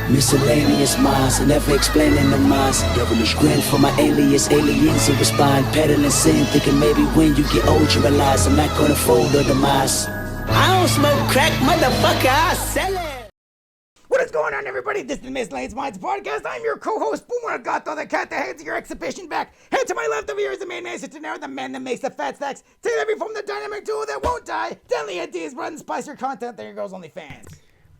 Miscellaneous minds, never explaining the minds. Devilish grin for my alias, aliens who respond. Peddling sin, thinking maybe when you get old you realize I'm not gonna fold or demise. I don't smoke crack, motherfucker, I sell it. What is going on, everybody? This is Miscellaneous Minds Podcast. I'm your co-host, Boomer Gato, the cat that heads your exhibition back. Head to my left over here is the main man, Centenario, the man that makes the fat stacks. Take every from the dynamic duo that won't die. Deadly ideas, run, spice your content. There goes OnlyFans.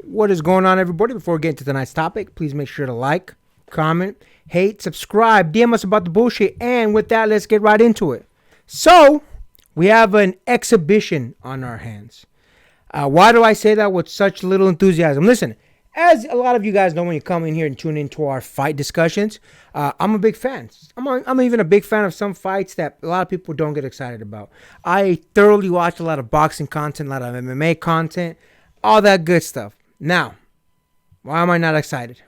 What is going on, everybody? Before we get into tonight's topic, please make sure to like, comment, hate, subscribe, DM us about the bullshit, and with that, let's get right into it. So, we have an exhibition on our hands. Why do I say that with such little enthusiasm? Listen, as a lot of you guys know when you come in here and tune into our fight discussions, I'm a big fan. I'm even a big fan of some fights that a lot of people don't get excited about. I thoroughly watch a lot of boxing content, a lot of MMA content, all that good stuff. Now, why am I not excited?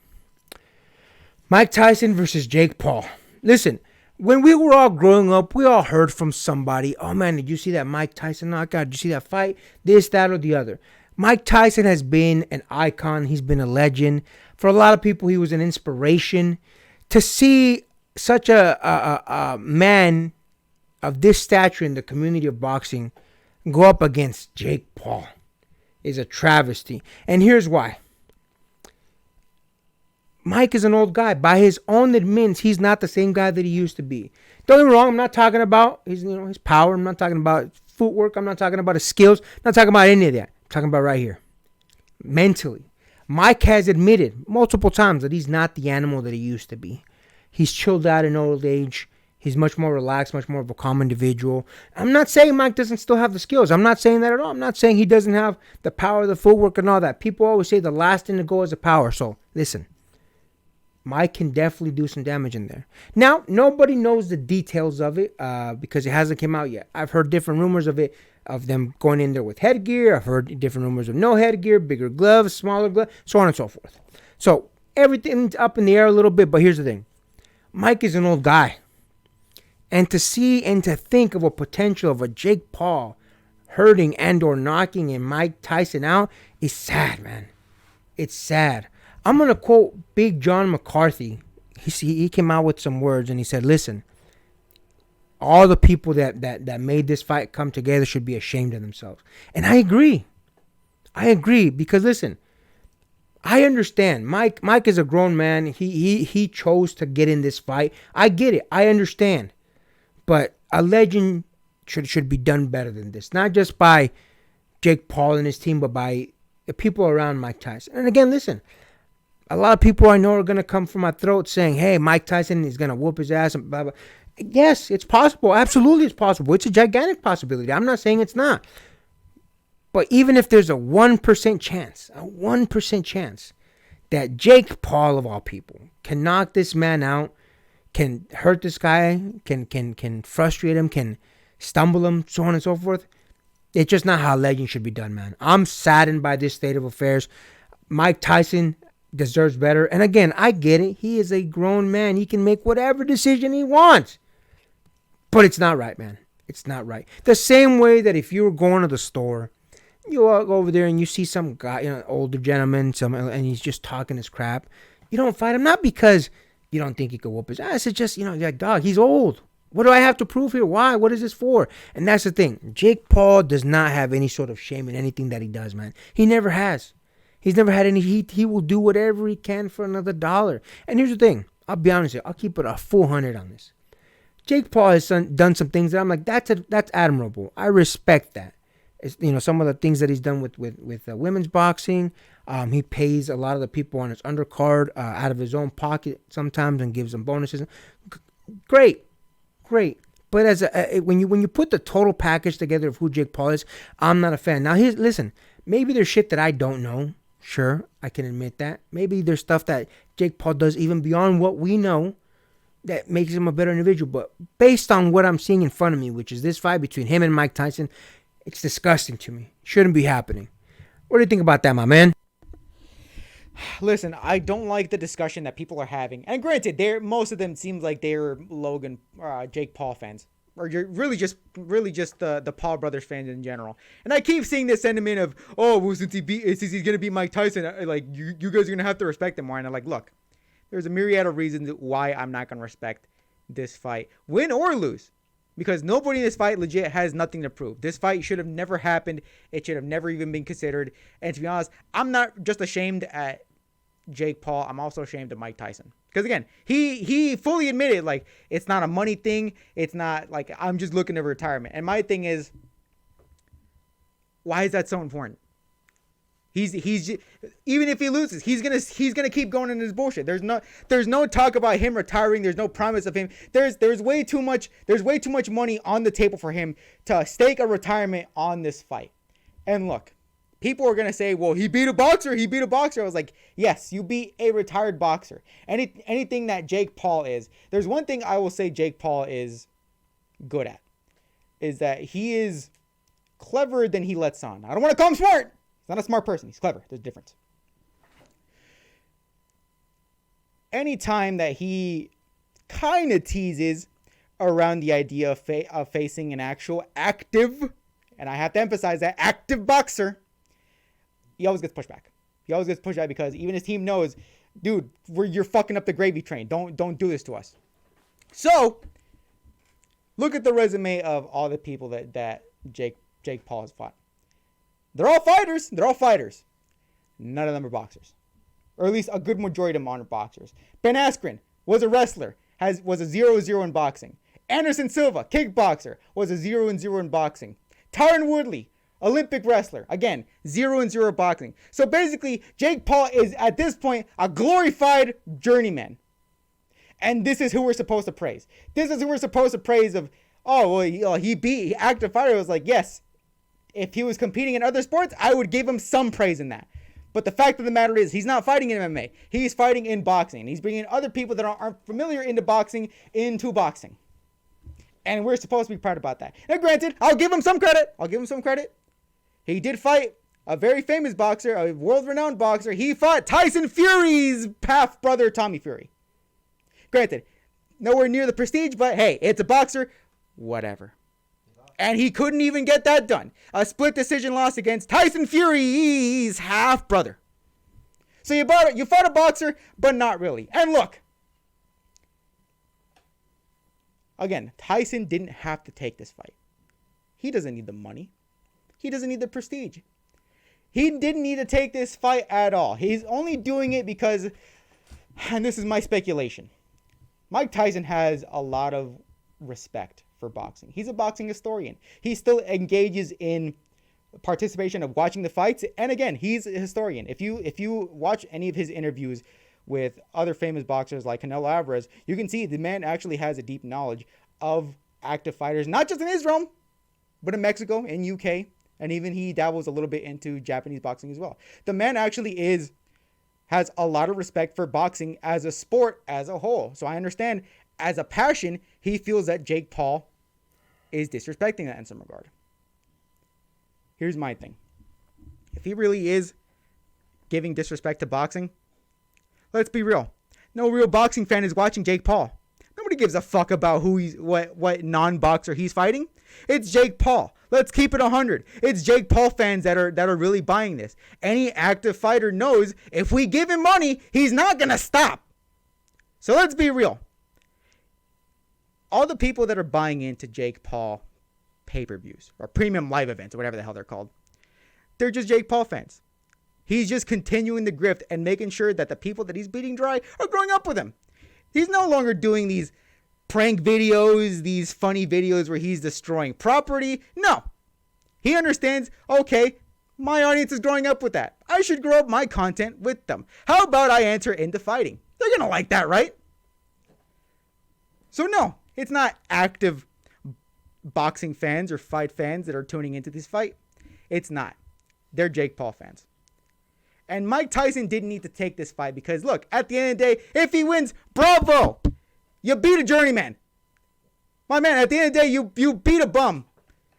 Mike Tyson versus Jake Paul. Listen, when we were all growing up, we all heard from somebody, oh man, did you see that Mike Tyson knockout? Did you see that fight? This, that, or the other. Mike Tyson has been an icon. He's been a legend. For a lot of people, he was an inspiration. To see such a man of this stature in the community of boxing go up against Jake Paul is a travesty. And here's why. Mike is an old guy. By his own admittance, he's not the same guy that he used to be. Don't get me wrong, I'm not talking about his power. I'm not talking about footwork. I'm not talking about his skills. I'm not talking about any of that. I'm talking about right here. Mentally. Mike has admitted multiple times that he's not the animal that he used to be. He's chilled out in old age. He's much more relaxed, much more of a calm individual. I'm not saying Mike doesn't still have the skills. I'm not saying that at all. I'm not saying he doesn't have the power, the footwork, and all that. People always say the last thing to go is the power. So, listen. Mike can definitely do some damage in there. Now, nobody knows the details of it because it hasn't come out yet. I've heard different rumors of it, of them going in there with headgear. I've heard different rumors of no headgear, bigger gloves, smaller gloves, so on and so forth. So, everything's up in the air a little bit, but here's the thing. Mike is an old guy. And to see and to think of a potential of a Jake Paul hurting and or knocking and Mike Tyson out is sad, man. It's sad. I'm going to quote Big John McCarthy. He came out with some words and he said, listen, all the people that made this fight come together should be ashamed of themselves. And I agree. Because listen, I understand. Mike is a grown man. He chose to get in this fight. I get it. I understand. But a legend should be done better than this. Not just by Jake Paul and his team, but by the people around Mike Tyson. And again, listen, a lot of people I know are going to come from my throat saying, hey, Mike Tyson is going to whoop his ass and blah, blah. Yes, it's possible. Absolutely, it's possible. It's a gigantic possibility. I'm not saying it's not. But even if there's a 1% chance that Jake Paul, of all people, can knock this man out, can hurt this guy, can frustrate him, can stumble him, so on and so forth. It's just not how legend should be done, man. I'm saddened by this state of affairs. Mike Tyson deserves better. And again, I get it. He is a grown man. He can make whatever decision he wants. But it's not right, man. It's not right. The same way that if you were going to the store, you walk over there and you see some guy, older gentleman, and he's just talking his crap. You don't fight him, not because you don't think he could whoop his ass. It's just, like, dog, he's old. What do I have to prove here? Why? What is this for? And that's the thing. Jake Paul does not have any sort of shame in anything that he does, man. He never has. He's never had any heat. He will do whatever he can for another $1. And here's the thing. I'll be honest with you. I'll keep it a full 100 on this. Jake Paul has done some things that I'm like, that's admirable. I respect that. It's, some of the things that he's done with women's boxing. He pays a lot of the people on his undercard out of his own pocket sometimes and gives them bonuses. Great. But as when you put the total package together of who Jake Paul is, I'm not a fan. Now, listen, maybe there's shit that I don't know. Sure, I can admit that. Maybe there's stuff that Jake Paul does even beyond what we know that makes him a better individual. But based on what I'm seeing in front of me, which is this fight between him and Mike Tyson, it's disgusting to me. Shouldn't be happening. What do you think about that, my man? Listen, I don't like the discussion that people are having. And granted, most of them seems like they're Jake Paul fans. or you're really just the Paul brothers fans in general. And I keep seeing this sentiment of, oh, well, since he's gonna beat Mike Tyson, like you guys are gonna have to respect him more. And I'm like, look, there's a myriad of reasons why I'm not gonna respect this fight, win or lose, because nobody in this fight legit has nothing to prove. This fight should have never happened. It should have never even been considered. And to be honest, I'm not just ashamed at Jake Paul. I'm also ashamed of Mike Tyson. Because again, he fully admitted, like, it's not a money thing. It's not like I'm just looking to retirement. And my thing is, why is that so important? He's even if he loses, he's gonna keep going in his bullshit. There's no talk about him retiring. There's no promise of him. There's way too much money on the table for him to stake a retirement on this fight. And look, people are gonna say, well, he beat a boxer. I was like, yes, you beat a retired boxer. Anything that Jake Paul is, there's one thing I will say Jake Paul is good at, is that he is cleverer than he lets on. I don't want to call him smart. He's not a smart person. He's clever. There's a difference. Anytime that he kind of teases around the idea of facing an actual active, and I have to emphasize that, active boxer, he always gets pushed back. Because even his team knows, dude, you're fucking up the gravy train. Don't do this to us. So, look at the resume of all the people that Jake Paul has fought. They're all fighters. None of them are boxers. Or at least a good majority of them aren't boxers. Ben Askren was a wrestler, was a 0-0 in boxing. Anderson Silva, kickboxer, was a 0-0 in boxing. Tyron Woodley, Olympic wrestler, again, 0-0 boxing. So basically, Jake Paul is at this point a glorified journeyman. And this is who we're supposed to praise. Of, oh, well, he beat active fighter. It was like, yes, if he was competing in other sports, I would give him some praise in that. But the fact of the matter is, he's not fighting in MMA. He's fighting in boxing. He's bringing other people that aren't familiar into boxing. And we're supposed to be proud about that. Now, granted, I'll give him some credit. He did fight a very famous boxer, a world-renowned boxer. He fought Tyson Fury's half-brother, Tommy Fury. Granted, nowhere near the prestige, but hey, it's a boxer. Whatever. And he couldn't even get that done. A split decision loss against Tyson Fury's half-brother. So you fought a boxer, but not really. And look, again, Tyson didn't have to take this fight. He doesn't need the money. He doesn't need the prestige. He didn't need to take this fight at all. He's only doing it because, and this is my speculation, Mike Tyson has a lot of respect for boxing. He's a boxing historian. He still engages in participation of watching the fights. And again, he's a historian. If you watch any of his interviews with other famous boxers like Canelo Alvarez, you can see the man actually has a deep knowledge of active fighters, not just in Israel, but in Mexico, in UK, and even he dabbles a little bit into Japanese boxing as well. The man actually has a lot of respect for boxing as a sport as a whole. So I understand, as a passion, he feels that Jake Paul is disrespecting that in some regard. Here's my thing. If he really is giving disrespect to boxing, let's be real. No real boxing fan is watching Jake Paul. Nobody gives a fuck about what non-boxer he's fighting. It's Jake Paul. Let's keep it 100. It's Jake Paul fans that are really buying this. Any active fighter knows if we give him money, he's not going to stop. So let's be real. All the people that are buying into Jake Paul pay-per-views or premium live events or whatever the hell they're called, they're just Jake Paul fans. He's just continuing the grift and making sure that the people that he's beating dry are growing up with him. He's no longer doing these prank videos, these funny videos where he's destroying property. No. He understands, okay, my audience is growing up with that. I should grow up my content with them. How about I enter into fighting? They're going to like that, right? So no, it's not active boxing fans or fight fans that are tuning into this fight. It's not. They're Jake Paul fans. And Mike Tyson didn't need to take this fight because, look, at the end of the day, if he wins, bravo! You beat a journeyman. My man, at the end of the day, you beat a bum.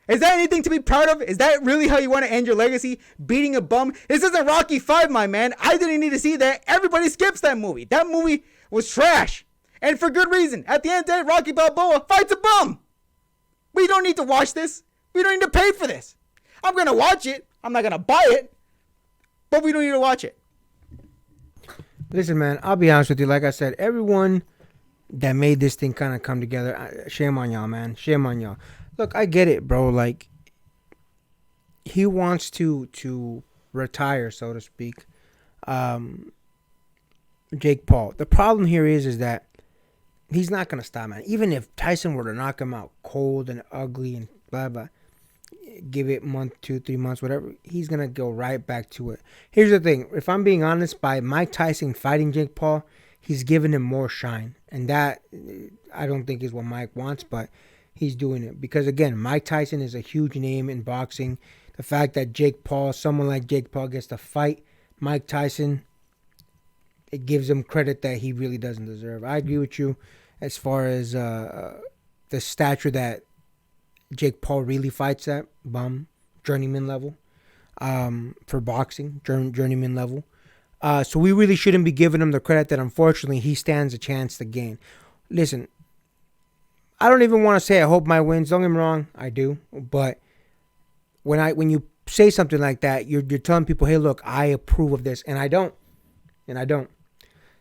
Is that anything to be proud of? Is that really how you want to end your legacy? Beating a bum? This isn't Rocky 5, my man. I didn't need to see that. Everybody skips that movie. That movie was trash. And for good reason. At the end of the day, Rocky Balboa fights a bum. We don't need to watch this. We don't need to pay for this. I'm going to watch it. I'm not going to buy it. But we don't need to watch it. Listen, man, I'll be honest with you. Like I said, everyone that made this thing kind of come together, shame on y'all, man. Shame on y'all. Look, I get it, bro. Like, he wants to retire, so to speak. Jake Paul. The problem here is that he's not going to stop, man. Even if Tyson were to knock him out cold and ugly and blah, blah, give it month, 2, 3 months, whatever, he's going to go right back to it. Here's the thing. If I'm being honest, by Mike Tyson fighting Jake Paul, he's giving him more shine. And that, I don't think is what Mike wants, but he's doing it. Because, again, Mike Tyson is a huge name in boxing. The fact that Jake Paul, someone like Jake Paul, gets to fight Mike Tyson, it gives him credit that he really doesn't deserve. I agree with you as far as the stature that Jake Paul really fights at, journeyman level, for boxing, journeyman level. So we really shouldn't be giving him the credit that unfortunately he stands a chance to gain. Listen, I don't even want to say I hope Mike wins. Don't get me wrong, I do. But when you say something like that, you're telling people, hey, look, I approve of this, and I don't.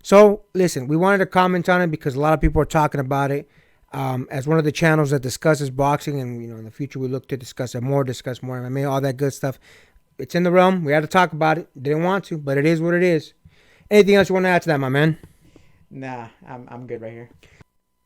So, listen, we wanted to comment on it because a lot of people are talking about it. As one of the channels that discusses boxing, and in the future we look to discuss more MMA, all that good stuff. It's in the realm. We had to talk about it. Didn't want to, but it is what it is. Anything else you want to add to that, my man? Nah, I'm good right here.